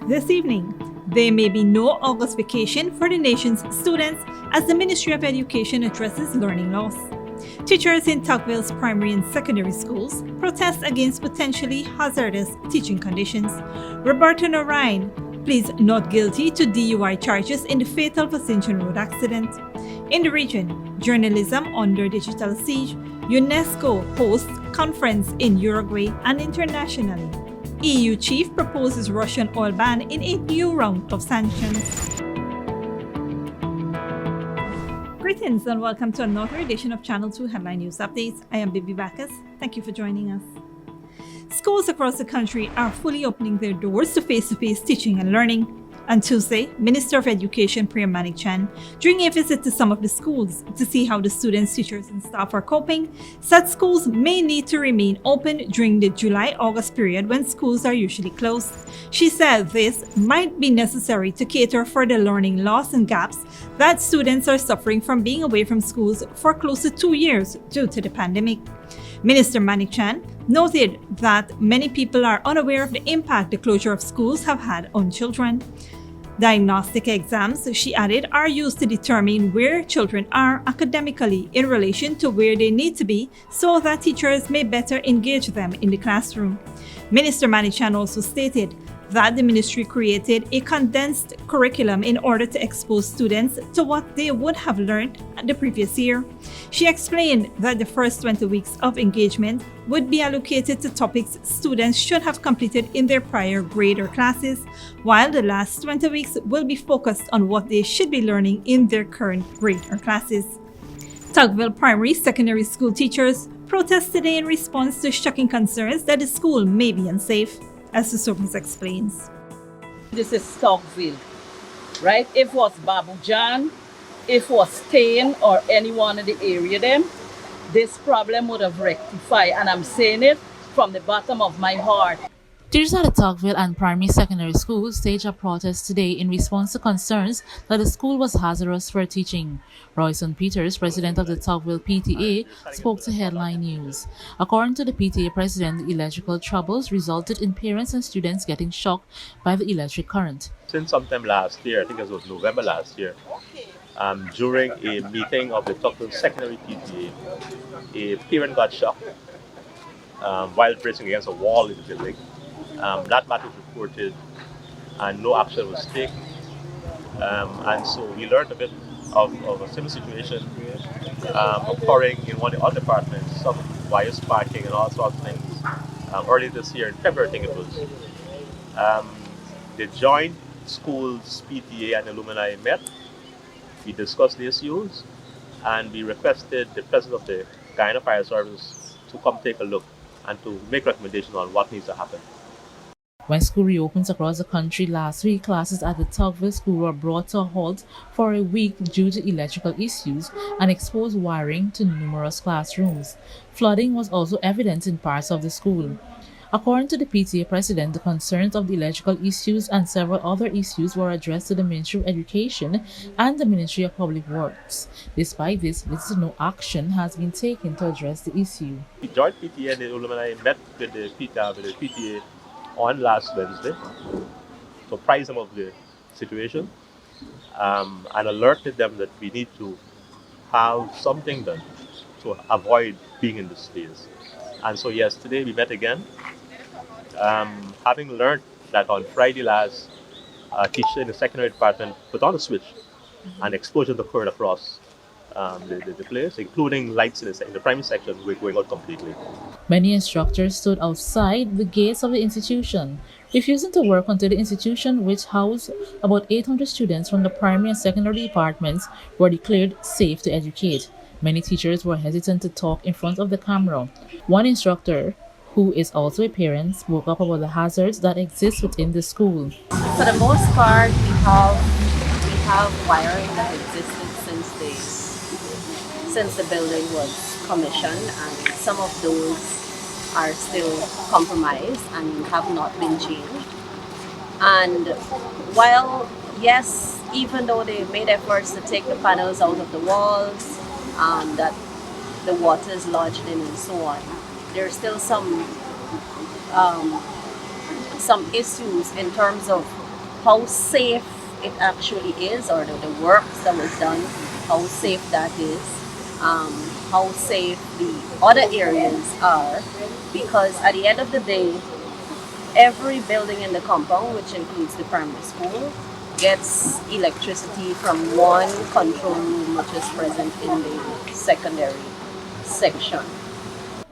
this evening. There may be no August vacation for the nation's students as the Ministry of Education addresses learning loss. Teachers in Tuckville's primary and secondary schools protest against potentially hazardous teaching conditions. Roberto Narine pleads not guilty to DUI charges in the fatal VLISSENGEN road accident. In the region, journalism under digital siege, UNESCO hosts conference in Uruguay and internationally. EU chief proposes Russian oil ban in a new round of sanctions. Greetings and welcome to another edition of Channel 2 Headline News Updates. I am Bibi Bacchus. Thank you for joining us. Schools across the country are fully opening their doors to face-to-face teaching and learning. On Tuesday, Minister of Education Priya Manik-Chan, during a visit to some of the schools to see how the students, teachers, and staff are coping, said schools may need to remain open during the July-August period when schools are usually closed. She said this might be necessary to cater for the learning loss and gaps that students are suffering from being away from schools for close to 2 years due to the pandemic. Minister Manik-Chan noted that many people are unaware of the impact the closure of schools have had on children. Diagnostic exams, she added, are used to determine where children are academically in relation to where they need to be so that teachers may better engage them in the classroom. Minister Manik-Chan also stated that the ministry created a condensed curriculum in order to expose students to what they would have learned the previous year. She explained that the first 20 weeks of engagement would be allocated to topics students should have completed in their prior grade or classes, while the last 20 weeks will be focused on what they should be learning in their current grade or classes. Tuckville primary secondary school teachers protest today in response to shocking concerns that the school may be unsafe, as the source explains. This is Tuckville, right? If it was Babujan, if it was Stain or anyone in the area then, this problem would have rectified, and I'm saying it from the bottom of my heart. Teachers at the Tuckville and primary secondary schools staged a protest today in response to concerns that the school was hazardous for teaching. Royston Peters, president of the Tuckville PTA, spoke to Headline News. According to the PTA president, the electrical troubles resulted in parents and students getting shocked by the electric current. Since sometime last year, I think it was November last year, during a meeting of the Tuckville secondary PTA, a parent got shocked while bracing against a wall in the building. That matter was reported and no action was taken. And so we learned a bit of a similar situation occurring in one of the other departments, some wires parking and all sorts of things. Early this year, in February I think it was. The joint schools, PTA and alumni met. We discussed the issues and we requested the president of the Guyana Fire Service to come take a look and to make recommendations on what needs to happen. When school reopens across the country last week, classes at the Tuckville school were brought to a halt for a week due to electrical issues and exposed wiring to numerous classrooms. Flooding was also evident in parts of the school. According to the PTA president, the concerns of the electrical issues and several other issues were addressed to the Ministry of Education and the Ministry of Public Works. Despite this, no action has been taken to address the issue. The joint PTA and the alumni met with the PTA on last Wednesday to apprise them of the situation and alerted them that we need to have something done to avoid being in this phase. And so yesterday we met again, having learned that on Friday last, a teacher in the secondary department put on a switch and explosion occurred across the place, including lights in the primary section were going out completely. Many instructors stood outside the gates of the institution, refusing to work until the institution, which housed about 800 students from the primary and secondary departments, were declared safe to educate. Many teachers were hesitant to talk in front of the camera. One instructor, who is also a parent, spoke up about the hazards that exist within the school. For the most part, we have wiring that existed since the building was commissioned, and some of those are still compromised and have not been changed. And while, yes, even though they made efforts to take the panels out of the walls, that the water is lodged in and so on, there are still some issues in terms of how safe it actually is, or the works that was done, how safe that is, how safe the other areas are, because at the end of the day, every building in the compound, which includes the primary school, gets electricity from one control room which is present in the secondary section.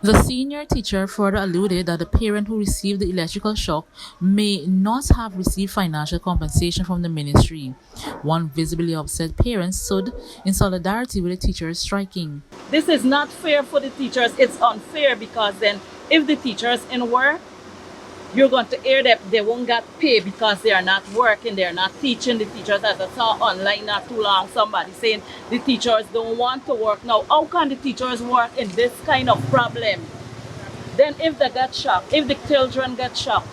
The senior teacher further alluded that the parent who received the electrical shock may not have received financial compensation from the ministry. One visibly upset parent stood in solidarity with the teachers striking. This is not fair for the teachers. It's unfair because then if the teachers in work, you're going to hear that they won't get paid because they are not working, they are not teaching. The teachers, as I saw online not too long, somebody saying the teachers don't want to work. Now, how can the teachers work in this kind of problem? Then if they get shocked, if the children get shocked,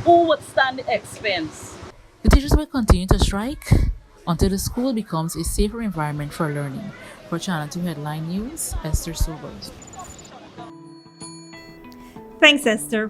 who would stand the expense? The teachers will continue to strike until the school becomes a safer environment for learning. For Channel 2 Headline News, Esther Sobers. Thanks, Esther.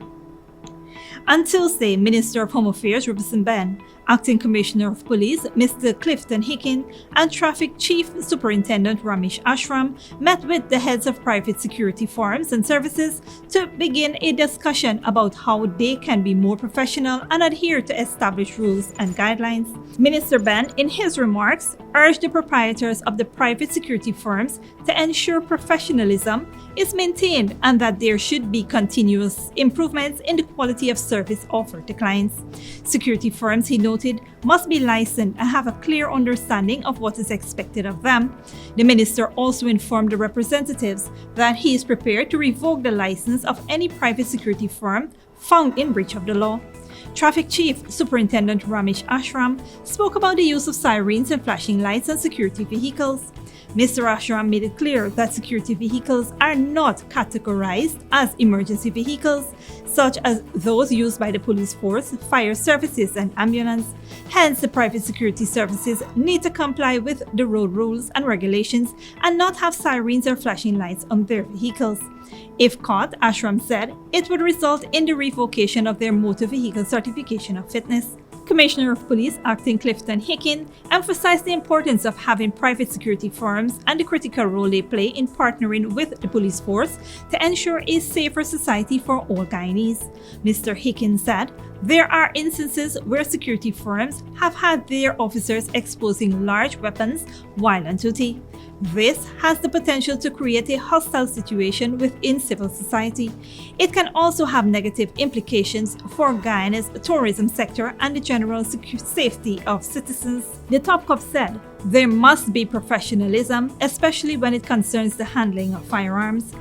On Tuesday, Minister of Home Affairs Roberto, Acting Commissioner of Police Mr. Clifton Hicken, and Traffic Chief Superintendent Ramesh Ashram met with the heads of private security firms and services to begin a discussion about how they can be more professional and adhere to established rules and guidelines. Minister Ben, in his remarks, urged the proprietors of the private security firms to ensure professionalism is maintained and that there should be continuous improvements in the quality of service offered to clients. Security firms, he noted, must be licensed and have a clear understanding of what is expected of them. The minister also informed the representatives that he is prepared to revoke the license of any private security firm found in breach of the law. Traffic Chief Superintendent Ramesh Ashram spoke about the use of sirens and flashing lights on security vehicles. Mr. Ashram made it clear that security vehicles are not categorized as emergency vehicles, such as those used by the police force, fire services, and ambulance. Hence, the private security services need to comply with the road rules and regulations and not have sirens or flashing lights on their vehicles. If caught, Ashram said, it would result in the revocation of their motor vehicle certification of fitness. Commissioner of Police Acting Clifton Hicken emphasized the importance of having private security firms and the critical role they play in partnering with the police force to ensure a safer society for all Guyanese. Mr. Hicken said, there are instances where security firms have had their officers exposing large weapons while on duty. This has the potential to create a hostile situation within civil society. It can also have negative implications for Guyana's tourism sector and the general safety of citizens. The top cop said, there must be professionalism, especially when it concerns the handling of firearms.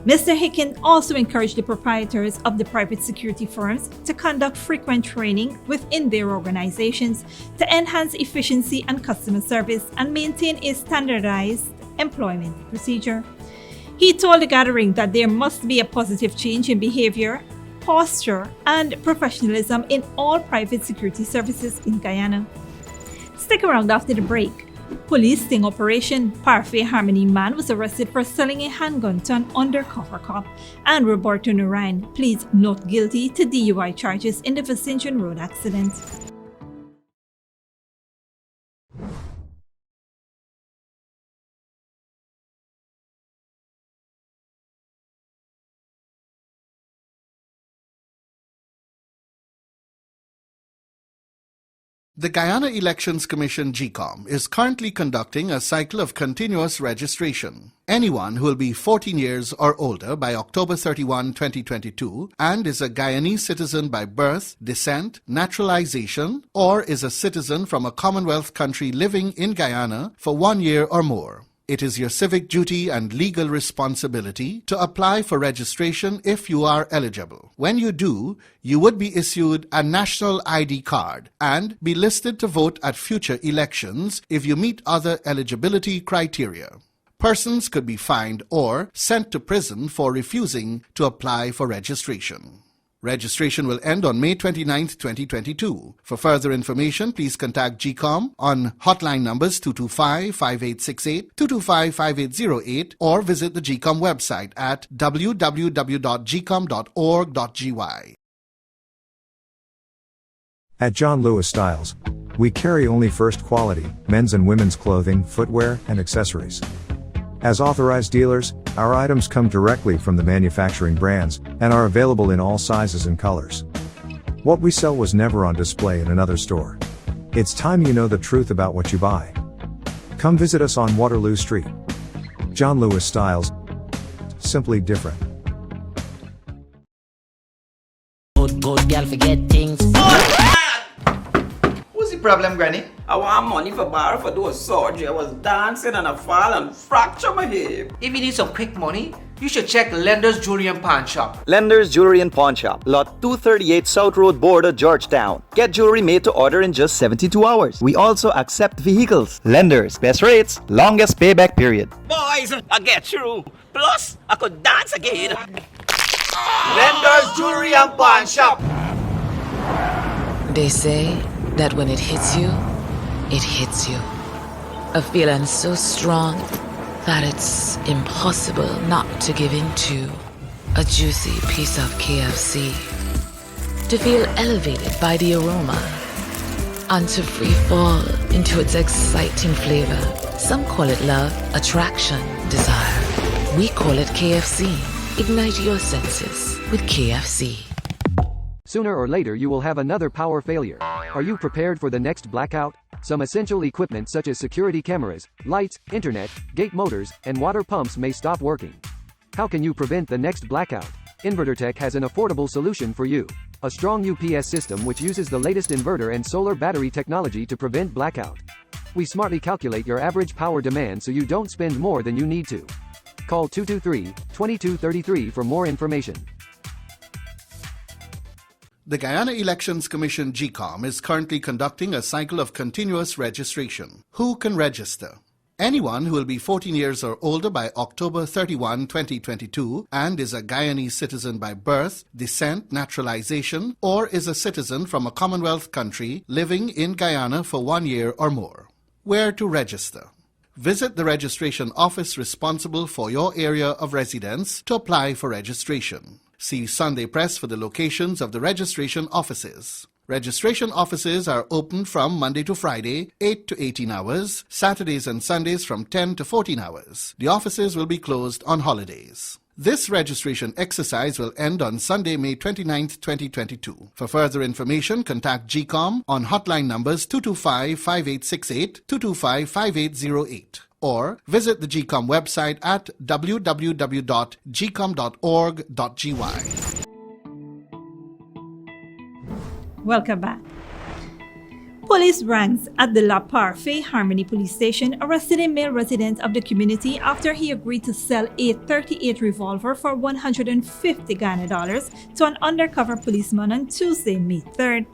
Mr. Hicken also encouraged the proprietors of the private security firms to conduct frequent training within their organizations to enhance efficiency and customer service and maintain a standardized employment procedure. He told the gathering that there must be a positive change in behavior, posture, and professionalism in all private security services in Guyana. Stick around after the break. Police sting operation. Parfait Harmony man was arrested for selling a handgun to an undercover cop, and Roberto Narine pleads not guilty to DUI charges in the VLISSENGEN road accident. The Guyana Elections Commission GECOM is currently conducting a cycle of continuous registration. Anyone who will be 14 years or older by October 31, 2022 and is a Guyanese citizen by birth, descent, naturalization, or is a citizen from a Commonwealth country living in Guyana for 1 year or more. It is your civic duty and legal responsibility to apply for registration if you are eligible. When you do, you would be issued a national ID card and be listed to vote at future elections if you meet other eligibility criteria. Persons could be fined or sent to prison for refusing to apply for registration. Registration will end on May 29, 2022. For further information, please contact GECOM on hotline numbers 225-5868, 225-5808, or visit the GECOM website at www.gecom.org.gy. At John Lewis Styles, we carry only first quality men's and women's clothing, footwear, and accessories. As authorized dealers, our items come directly from the manufacturing brands and are available in all sizes and colors. What we sell was never on display in another store. It's time you know the truth about what you buy. Come visit us on Waterloo Street. John Lewis Styles. Simply different. Good girl forget things. What's the problem, Granny? I want money for borrow for those surgery. I was dancing and I fall and fracture my hip. If you need some quick money, you should check Lender's Jewelry and Pawn Shop. Lender's Jewelry and Pawn Shop, lot 238 South Road Border, Georgetown. Get jewelry made to order in just 72 hours. We also accept vehicles. Lender's, best rates, longest payback period. Boys, I get through. Plus, I could dance again. Lender's Jewelry and Pawn Shop. They say that when it hits you. A feeling so strong that it's impossible not to give in to a juicy piece of KFC. To feel elevated by the aroma and to free fall into its exciting flavor. Some call it love, attraction, desire. We call it KFC. Ignite your senses with KFC. Sooner or later you will have another power failure. Are you prepared for the next blackout? Some essential equipment such as security cameras, lights, internet, gate motors, and water pumps may stop working. How can you prevent the next blackout? InverterTech has an affordable solution for you. A strong UPS system which uses the latest inverter and solar battery technology to prevent blackout. We smartly calculate your average power demand so you don't spend more than you need to. Call 223-2233 for more information. The Guyana Elections Commission GECOM is currently conducting a cycle of continuous registration. Who can register? Anyone who will be 14 years or older by October 31, 2022 and is a Guyanese citizen by birth, descent, naturalization, or is a citizen from a Commonwealth country living in Guyana for 1 year or more. Where to register? Visit the registration office responsible for your area of residence to apply for registration. See Sunday Press for the locations of the registration offices. Registration offices are open from Monday to Friday, 8 to 18 hours, Saturdays and Sundays from 10 to 14 hours. The offices will be closed on holidays. This registration exercise will end on Sunday, May 29, 2022. For further information, contact GECOM on hotline numbers 225-5868, 225-5808. Or visit the GECOM website at www.gecom.org.gy. Welcome back. Police ranks at the La Parfait Harmony Police Station arrested a male resident of the community after he agreed to sell a .38 revolver for $150 Ghana to an undercover policeman on Tuesday, May 3rd.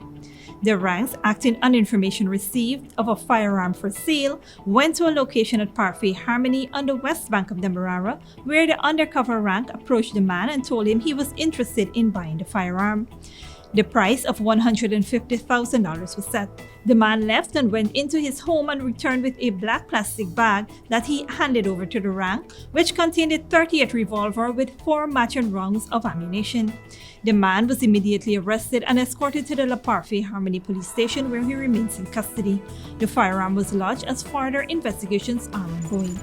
The ranks, acting on information received of a firearm for sale, went to a location at Parfait Harmony on the west bank of the Marara, where the undercover rank approached the man and told him he was interested in buying the firearm. The price of $150,000 was set. The man left and went into his home and returned with a black plastic bag that he handed over to the rank, which contained a .38 revolver with 4 matching rounds of ammunition. The man was immediately arrested and escorted to the La Parfait Harmony Police Station, where he remains in custody. The firearm was lodged as further investigations are ongoing.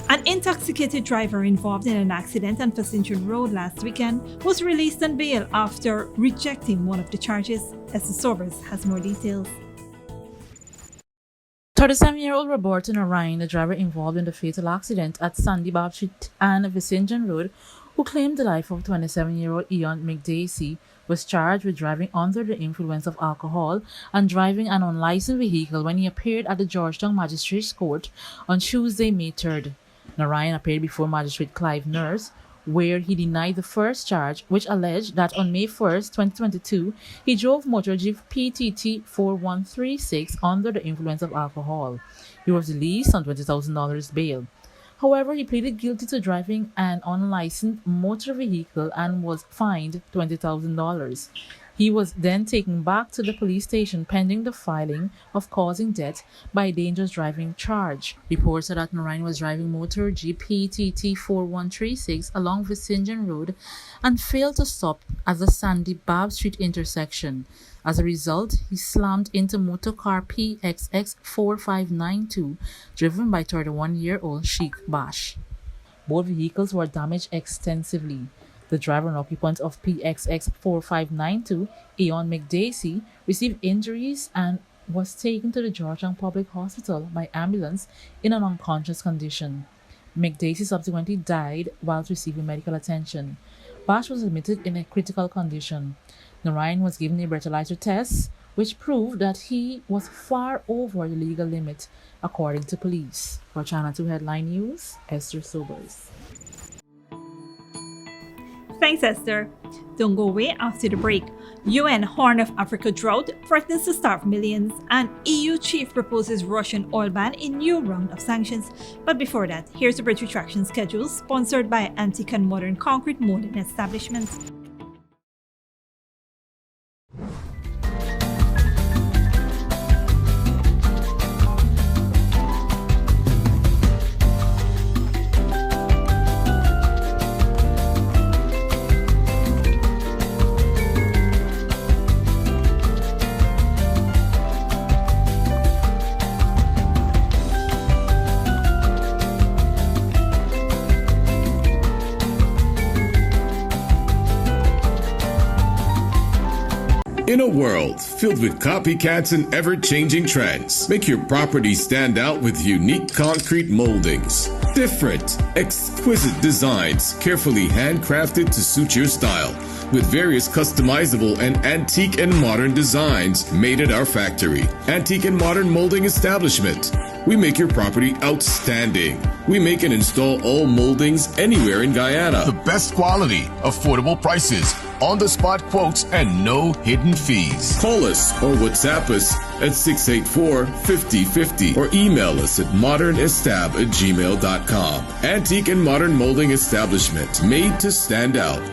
An intoxicated driver involved in an accident on Vincent Road last weekend was released on bail after rejecting one of the charges. Esther Sobers has more details. 37-year-old Roberto Narine, the driver involved in the fatal accident at Sandy Street and VLISSENGEN Road, who claimed the life of 27-year-old Ian McDacy, was charged with driving under the influence of alcohol and driving an unlicensed vehicle when he appeared at the Georgetown Magistrates Court on Tuesday, May 3rd. Narine appeared before Magistrate Clive Nurse, where he denied the first charge, which alleged that on May 1st, 2022, he drove motor Jeep PTT 4136 under the influence of alcohol. He was released on $20,000 bail. However, he pleaded guilty to driving an unlicensed motor vehicle and was fined $20,000. He was then taken back to the police station pending the filing of causing death by dangerous driving charge. Reports said that Narine was driving motor GPTT 4136 along VLISSENGEN Road and failed to stop at the Sandy Bab Street intersection. As a result, he slammed into motor car PXX 4592 driven by 31-year-old Sheikh Bash. Both vehicles were damaged extensively. The driver and occupant of PXX 4592, Eon McDacy, received injuries and was taken to the Georgetown Public Hospital by ambulance in an unconscious condition. McDacy subsequently died whilst receiving medical attention. Bash was admitted in a critical condition. Narine was given a breathalyzer test, which proved that he was far over the legal limit, according to police. For Channel 2 Headline News, Esther Sobers. Thanks, Esther. Don't go away after the break. UN Horn of Africa drought threatens to starve millions, and EU chief proposes Russian oil ban in new round of sanctions. But before that, here's the Bridge Retraction schedule sponsored by Antique and Modern Concrete Molding Establishments. In a world filled with copycats and ever-changing trends, make your property stand out with unique concrete moldings. Different, exquisite designs carefully handcrafted to suit your style, with various customizable and antique and modern designs made at our factory. Antique and Modern Molding Establishment. We make your property outstanding. We make and install all moldings anywhere in Guyana. The best quality, affordable prices, on-the-spot quotes, and no hidden fees. Call us or WhatsApp us at 684-5050 or email us at modernestab@gmail.com. Antique and Modern Molding Establishment, made to stand out.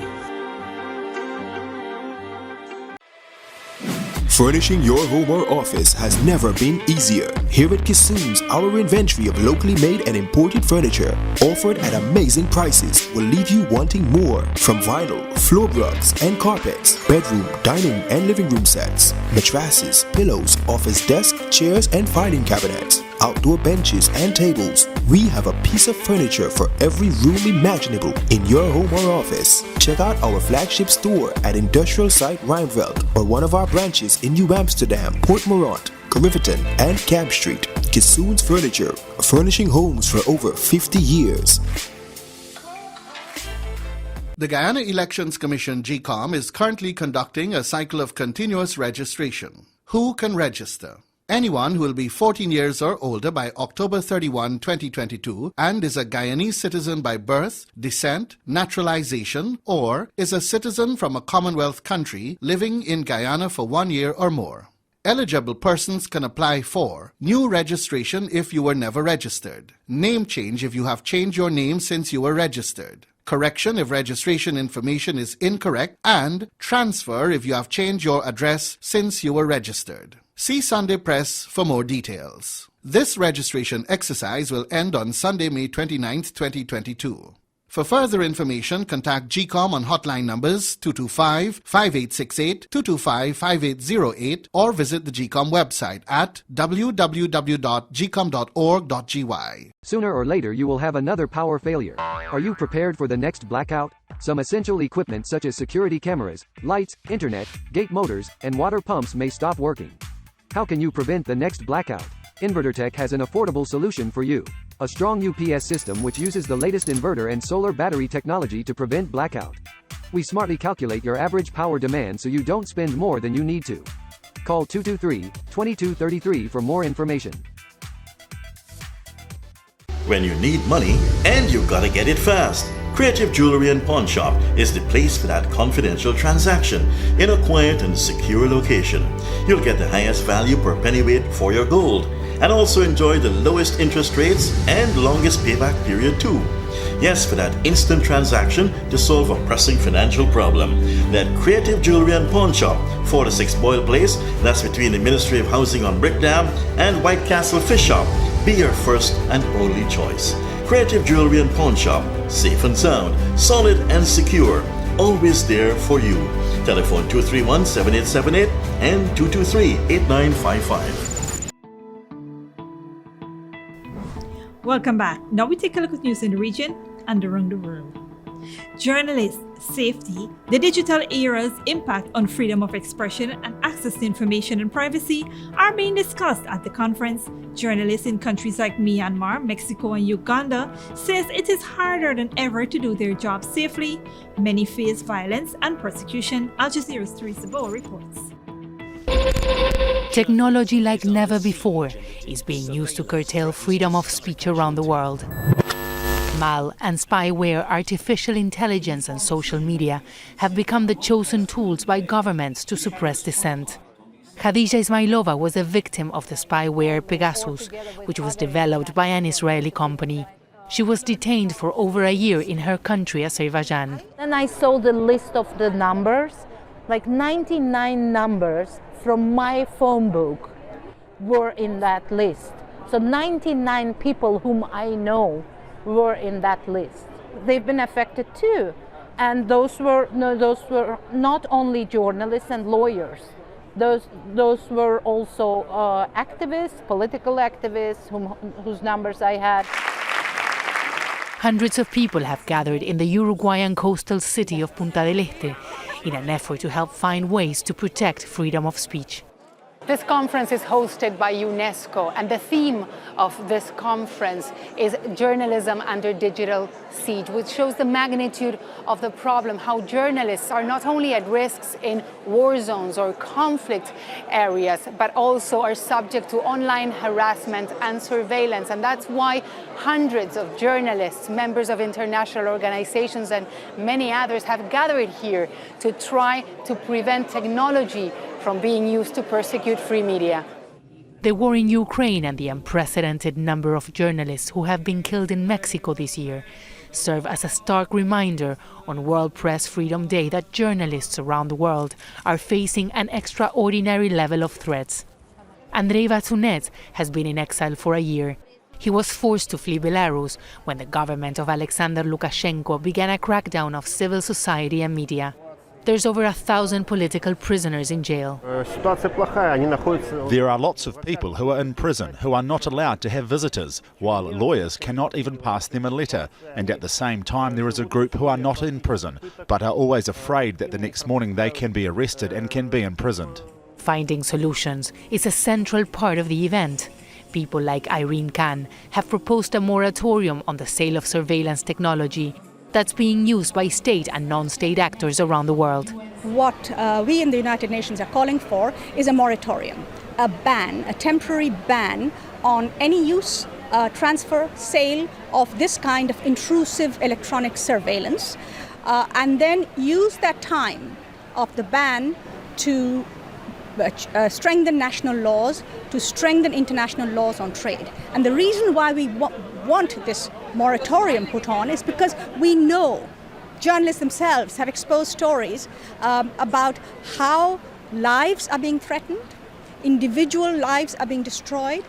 Furnishing your home or office has never been easier. Here at Kissoon's, our inventory of locally made and imported furniture, offered at amazing prices, will leave you wanting more. From vinyl, floor rugs and carpets, bedroom, dining and living room sets, mattresses, pillows, office desk, chairs and filing cabinets, outdoor benches and tables. We have a piece of furniture for every room imaginable in your home or office. Check out our flagship store at Industrial Site Rijnveld or one of our branches in New Amsterdam, Port Morant, Riverton and Camp Street. Kissoon's Furniture, furnishing homes for over 50 years. The Guyana Elections Commission GECOM is currently conducting a cycle of continuous registration. Who can register? Anyone who will be 14 years or older by October 31, 2022 and is a Guyanese citizen by birth, descent, naturalization, or is a citizen from a Commonwealth country living in Guyana for 1 year or more. Eligible persons can apply for new registration if you were never registered, name change if you have changed your name since you were registered, correction if registration information is incorrect, and transfer if you have changed your address since you were registered. See Sunday Press for more details. This registration exercise will end on Sunday, May 29, 2022. For further information, contact GECOM on hotline numbers 225-5868, 225-5808, or visit the GECOM website at www.gecom.org.gy. Sooner or later you will have another power failure. Are you prepared for the next blackout? Some essential equipment such as security cameras, lights, internet, gate motors, and water pumps may stop working. How can you prevent the next blackout? InverterTech has an affordable solution for you. A strong UPS system which uses the latest inverter and solar battery technology to prevent blackout. We smartly calculate your average power demand so you don't spend more than you need to. Call 223-2233 for more information. When you need money and you gotta get it fast, Creative Jewelry and Pawn Shop is the place for that confidential transaction in a quiet and secure location. You'll get the highest value per pennyweight for your gold and also enjoy the lowest interest rates and longest payback period too. Yes, for that instant transaction to solve a pressing financial problem. That Creative Jewelry and Pawn Shop, 46 Boyle Place, that's between the Ministry of Housing on Brick Dam and White Castle Fish Shop. Be your first and only choice. Creative Jewelry and Pawn Shop, safe and sound, solid and secure, always there for you. Telephone 231-7878 and 223-8955. Welcome back. Now we take a look at news in the region and around the world. Journalists, safety, the digital era's impact on freedom of expression and access to information and privacy are being discussed at the conference. Journalists in countries like Myanmar, Mexico, and Uganda says it is harder than ever to do their job safely. Many face violence and persecution. Al Jazeera's Teresa Bow reports. Technology like never before is being used to curtail freedom of speech around the world. Mal and spyware, artificial intelligence and social media have become the chosen tools by governments to suppress dissent. Khadija Ismailova was a victim of the spyware Pegasus, which was developed by an Israeli company. She was detained for over a year in her country, Azerbaijan. Then I saw the list of the numbers, like 99 numbers from my phone book were in that list. So 99 people whom I know were in that list. They've been affected too. And those were not only journalists and lawyers. Those were also activists, political activists, whose numbers I had. Hundreds of people have gathered in the Uruguayan coastal city of Punta del Este in an effort to help find ways to protect freedom of speech. This conference is hosted by UNESCO, and the theme of this conference is journalism under digital siege, which shows the magnitude of the problem, how journalists are not only at risks in war zones or conflict areas, but also are subject to online harassment and surveillance. And that's why hundreds of journalists, members of international organizations, and many others have gathered here to try to prevent technology from being used to persecute free media. The war in Ukraine and the unprecedented number of journalists who have been killed in Mexico this year serve as a stark reminder on World Press Freedom Day that journalists around the world are facing an extraordinary level of threats. Andrei Vatsunet has been in exile for a year. He was forced to flee Belarus when the government of Alexander Lukashenko began a crackdown of civil society and media. There's over 1,000 political prisoners in jail. There are lots of people who are in prison who are not allowed to have visitors, while lawyers cannot even pass them a letter. And at the same time, there is a group who are not in prison, but are always afraid that the next morning they can be arrested and can be imprisoned. Finding solutions is a central part of the event. People like Irene Khan have proposed a moratorium on the sale of surveillance technology that's being used by state and non-state actors around the world. What we in the United Nations are calling for is a moratorium, a ban, a temporary ban on any use, transfer, sale of this kind of intrusive electronic surveillance, and then use that time of the ban to strengthen national laws, to strengthen international laws on trade. And the reason why we want this moratorium put on is because we know journalists themselves have exposed stories about how lives are being threatened, individual lives are being destroyed.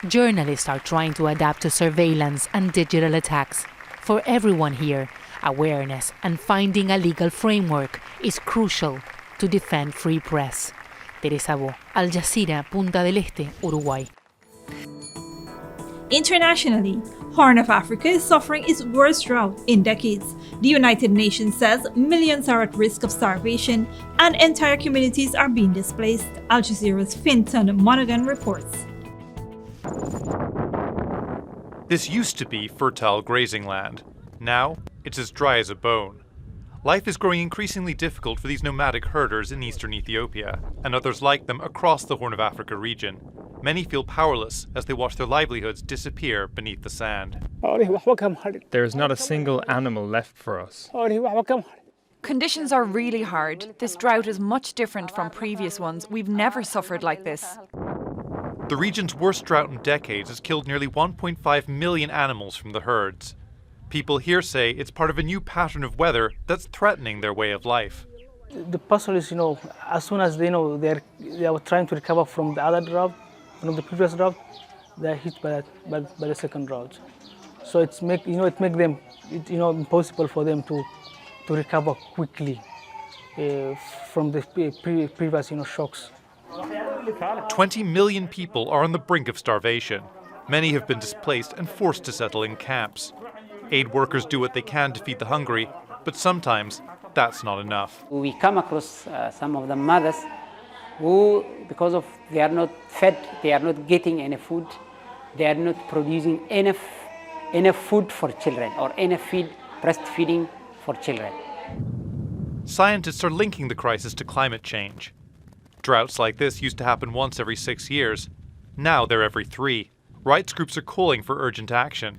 Journalists are trying to adapt to surveillance and digital attacks. For everyone here, awareness and finding a legal framework is crucial to defend free press. Teresa Bo, Al Jazeera, Punta del Este, Uruguay. Internationally, Horn of Africa is suffering its worst drought in decades. The United Nations says millions are at risk of starvation and entire communities are being displaced. Al Jazeera's Fintan Monaghan reports. This used to be fertile grazing land. Now, it's as dry as a bone. Life is growing increasingly difficult for these nomadic herders in eastern Ethiopia, and others like them across the Horn of Africa region. Many feel powerless as they watch their livelihoods disappear beneath the sand. There is not a single animal left for us. Conditions are really hard. This drought is much different from previous ones. We've never suffered like this. The region's worst drought in decades has killed nearly 1.5 million animals from the herds. People here say it's part of a new pattern of weather that's threatening their way of life. The puzzle is, as soon as they are trying to recover from the other drought, from the previous drought, they are hit by the second drought. So it make them impossible for them to recover quickly from the previous shocks. 20 million people are on the brink of starvation. Many have been displaced and forced to settle in camps. Aid workers do what they can to feed the hungry, but sometimes that's not enough. We come across some of the mothers who, because of they are not fed, they are not getting any food, they are not producing enough food for children or enough breastfeeding for children. Scientists are linking the crisis to climate change. Droughts like this used to happen once every 6 years. Now they're every 3. Rights groups are calling for urgent action.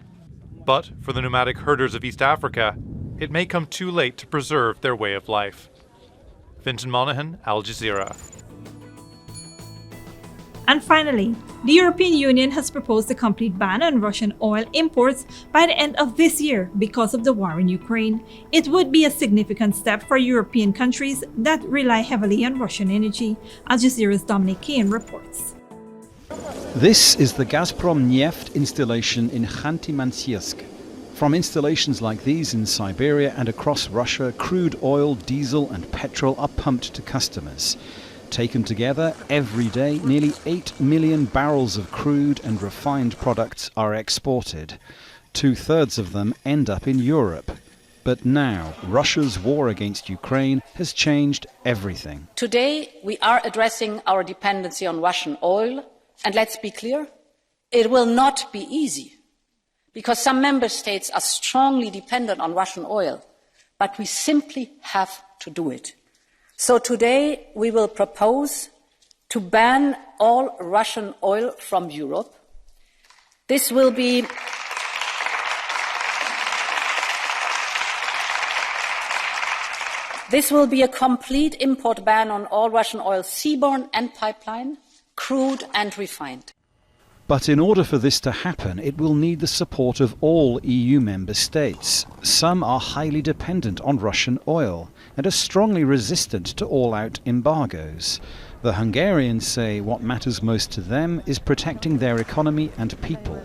But for the nomadic herders of East Africa, it may come too late to preserve their way of life. Vincent Monaghan, Al Jazeera. And finally, the European Union has proposed a complete ban on Russian oil imports by the end of this year because of the war in Ukraine. It would be a significant step for European countries that rely heavily on Russian energy. Al Jazeera's Dominic Kane reports. This is the Gazprom Neft installation in Khanty-Mansiysk. From installations like these in Siberia and across Russia, crude oil, diesel and petrol are pumped to customers. Taken together, every day, nearly 8 million barrels of crude and refined products are exported. 2/3 of them end up in Europe. But now, Russia's war against Ukraine has changed everything. Today, we are addressing our dependency on Russian oil. And let's be clear, it will not be easy, because some member states are strongly dependent on Russian oil, but we simply have to do it. So today we will propose to ban all Russian oil from Europe. This will be a complete import ban on all Russian oil, seaborne and pipeline, crude and refined. But in order for this to happen, it will need the support of all EU member states. Some are highly dependent on Russian oil and are strongly resistant to all-out embargoes. The Hungarians say what matters most to them is protecting their economy and people.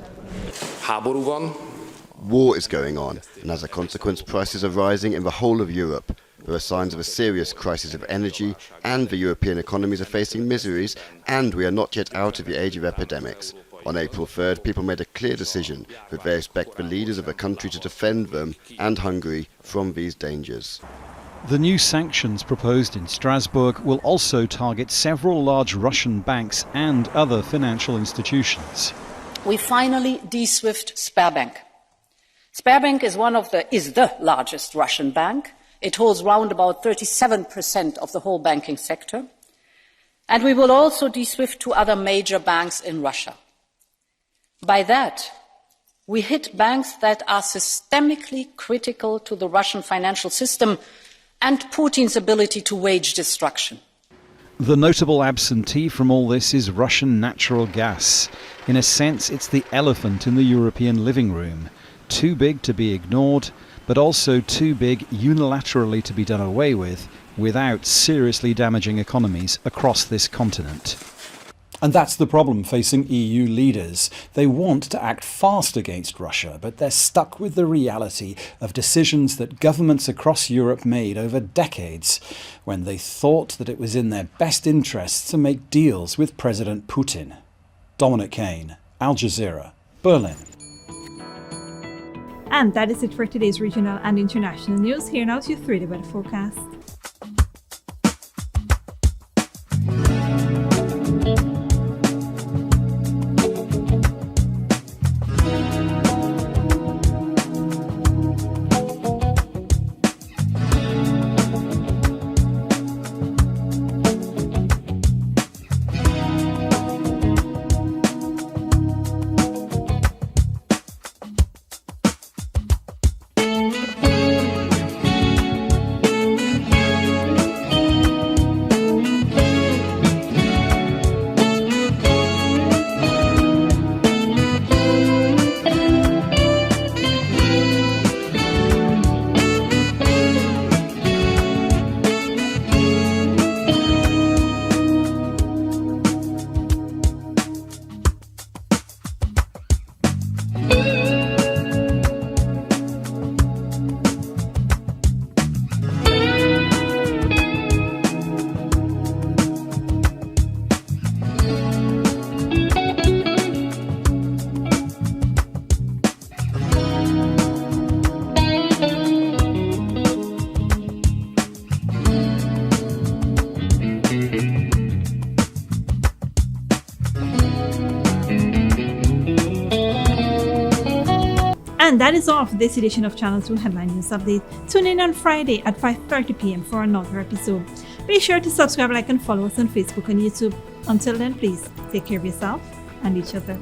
War is going on, and as a consequence, prices are rising in the whole of Europe. There are signs of a serious crisis of energy, and the European economies are facing miseries, and we are not yet out of the age of epidemics. On April 3rd, people made a clear decision that they expect the leaders of the country to defend them and Hungary from these dangers. The new sanctions proposed in Strasbourg will also target several large Russian banks and other financial institutions. We finally de-SWIFT Sberbank. Sberbank is the largest Russian bank. It holds round about 37% of the whole banking sector. And we will also de-SWIFT 2 other major banks in Russia. By that, we hit banks that are systemically critical to the Russian financial system and Putin's ability to wage destruction. The notable absentee from all this is Russian natural gas. In a sense, it's the elephant in the European living room. Too big to be ignored, but also too big unilaterally to be done away with without seriously damaging economies across this continent. And that's the problem facing EU leaders. They want to act fast against Russia, but they're stuck with the reality of decisions that governments across Europe made over decades when they thought that it was in their best interests to make deals with President Putin. Dominic Kane, Al Jazeera, Berlin. And that is it for today's regional and international news. Here now to your 3-day weather forecast. And that is all for this edition of Channel 2 Headline News Update. Tune in on Friday at 5:30 p.m. for another episode. Be sure to subscribe, like, and follow us on Facebook and YouTube. Until then, please take care of yourself and each other.